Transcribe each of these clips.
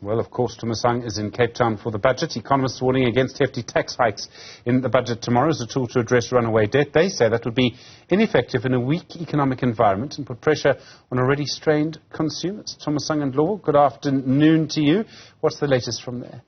Well, of course, Tumisang is in Cape Town for the budget. Economists warning against hefty tax hikes in the budget tomorrow as a tool to address runaway debt. They say that would be ineffective in a weak economic environment and put pressure on already strained consumers. Tumisang Ndlovu, good afternoon to you. What's the latest from there?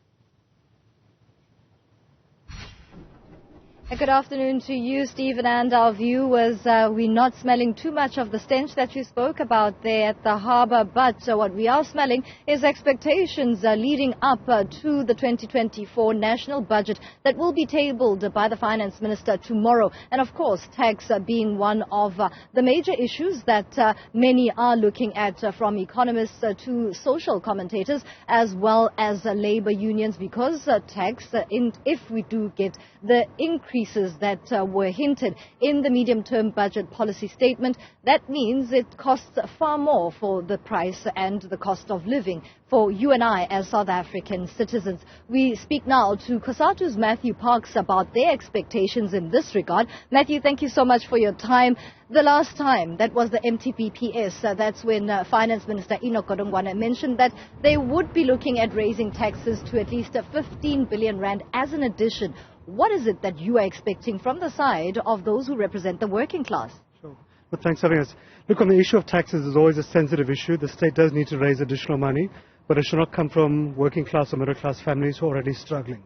Good afternoon to you, Stephen, and our viewers. We're not smelling too much of the stench that you spoke about there at the harbour, but what we are smelling is expectations leading up to the 2024 national budget that will be tabled by the Finance Minister tomorrow. And of course, tax being one of the major issues that many are looking at, from economists to social commentators, as well as labour unions, because tax, if we do get the increases that were hinted in the medium-term budget policy statement, that means it costs far more for the price and the cost of living for you and I as South African citizens. We speak now to COSATU's Matthew Parks about their expectations in this regard. Matthew, thank you so much for your time. The last time, that was the MTBPS, that's when Finance Minister Enoch Godongwana mentioned that they would be looking at raising taxes to at least 15 billion rand as an addition. What is it that you are expecting from the side of those who represent the working class? Sure. Well, thanks for having us. Look, on the issue of taxes, is always a sensitive issue. The state does need to raise additional money, but it should not come from working class or middle class families who are already struggling.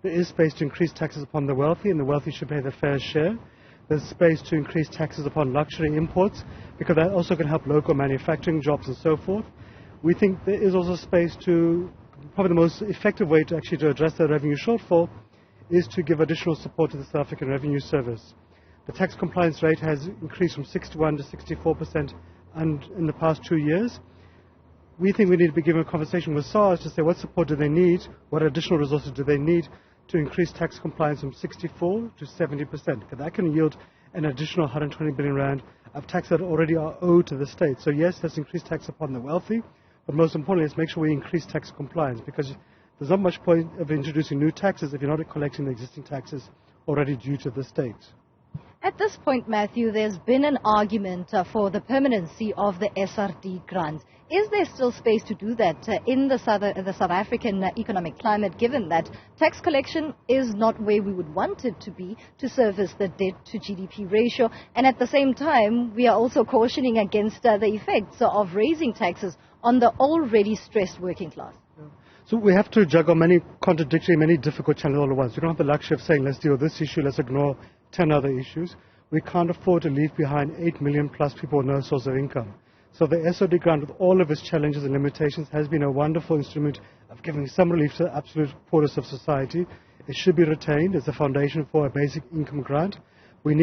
There is space to increase taxes upon the wealthy, and the wealthy should pay their fair share. There's space to increase taxes upon luxury imports, because that also can help local manufacturing jobs and so forth. We think there is also space to, probably the most effective way to actually address the revenue shortfall is to give additional support to the South African Revenue Service. The tax compliance rate has increased from 61% to 64% in the past 2 years. We think we need to be given a conversation with SARS to say what support do they need, what additional resources do they need to increase tax compliance from 64% to 70%, because that can yield an additional 120 billion rand of tax that already are owed to the state. So yes, let's increase tax upon the wealthy, but most importantly, let's make sure we increase tax compliance, because there's not much point of introducing new taxes if you're not collecting the existing taxes already due to the state. At this point, Matthew, there's been an argument for the permanency of the SRD Grant. Is there still space to do that in the South African economic climate, given that tax collection is not where we would want it to be to service the debt to GDP ratio? And at the same time, we are also cautioning against the effects of raising taxes on the already stressed working class. So we have to juggle many contradictory, many difficult challenges all at once. We don't have the luxury of saying, let's deal with this issue, let's ignore 10 other issues. We can't afford to leave behind 8 million plus people with no source of income. So the SRD Grant, with all of its challenges and limitations, has been a wonderful instrument of giving some relief to the absolute poorest of society. It should be retained as a foundation for a basic income grant. We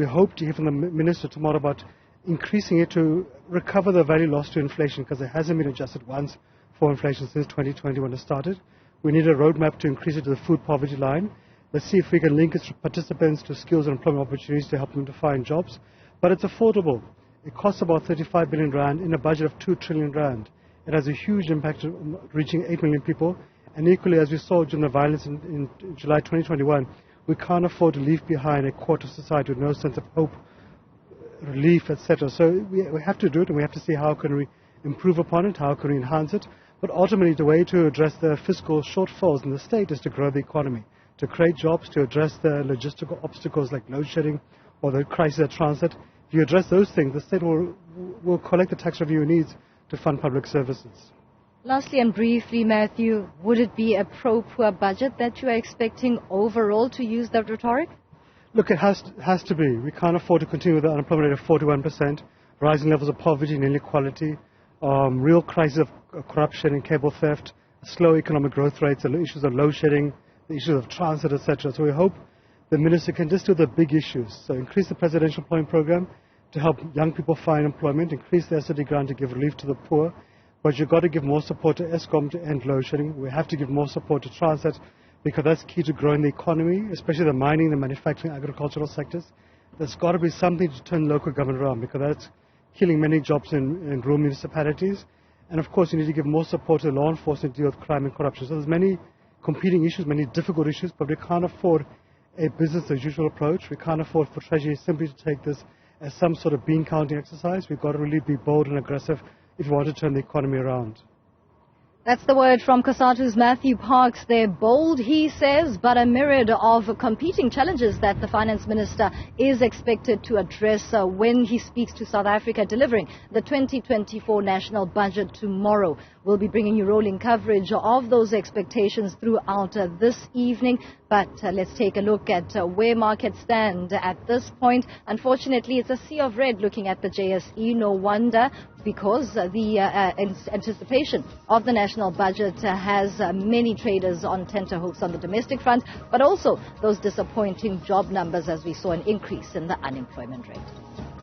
hope to hear from the Minister tomorrow about increasing it to recover the value lost to inflation, because it hasn't been adjusted once for inflation since 2020 when it started. We need a roadmap to increase it to the food poverty line. Let's see if we can link its participants to skills and employment opportunities to help them to find jobs. But it's affordable. It costs about 35 billion rand in a budget of 2 trillion rand. It has a huge impact on reaching 8 million people. And equally, as we saw during the violence in July 2021, we can't afford to leave behind a quarter of society with no sense of hope, relief, etc. So we have to do it, and we have to see how can we improve upon it, how can we enhance it. But ultimately, the way to address the fiscal shortfalls in the state is to grow the economy, to create jobs, to address the logistical obstacles like load shedding or the crisis at transit. If you address those things, the state will collect the tax revenue it needs to fund public services. Lastly and briefly, Matthew, would it be a pro-poor budget that you are expecting overall, to use that rhetoric? Look, it has to be. We can't afford to continue with the unemployment rate of 41%, rising levels of poverty and inequality, real crisis of corruption and cable theft, slow economic growth rates, the issues of load shedding, the issues of transit, etc. So we hope the Minister can just do the big issues. So increase the presidential employment program to help young people find employment, increase the SRD Grant to give relief to the poor, but you've got to give more support to Eskom to end load shedding. We have to give more support to transit, because that's key to growing the economy, especially the mining, the manufacturing, agricultural sectors. There's got to be something to turn local government around, because that's killing many jobs in rural municipalities. And of course, you need to give more support to law enforcement to deal with crime and corruption. So there's many competing issues, many difficult issues, but we can't afford a business as usual approach. We can't afford for Treasury simply to take this as some sort of bean counting exercise. We've got to really be bold and aggressive if we want to turn the economy around. That's the word from COSATU's Matthew Parks. They're bold, he says, but a myriad of competing challenges that the finance minister is expected to address when he speaks to South Africa, delivering the 2024 national budget tomorrow. We'll be bringing you rolling coverage of those expectations throughout this evening. But let's take a look at where markets stand at this point. Unfortunately, it's a sea of red looking at the JSE. No wonder, because the anticipation of the national budget has many traders on tenterhooks on the domestic front, but also those disappointing job numbers as we saw an increase in the unemployment rate.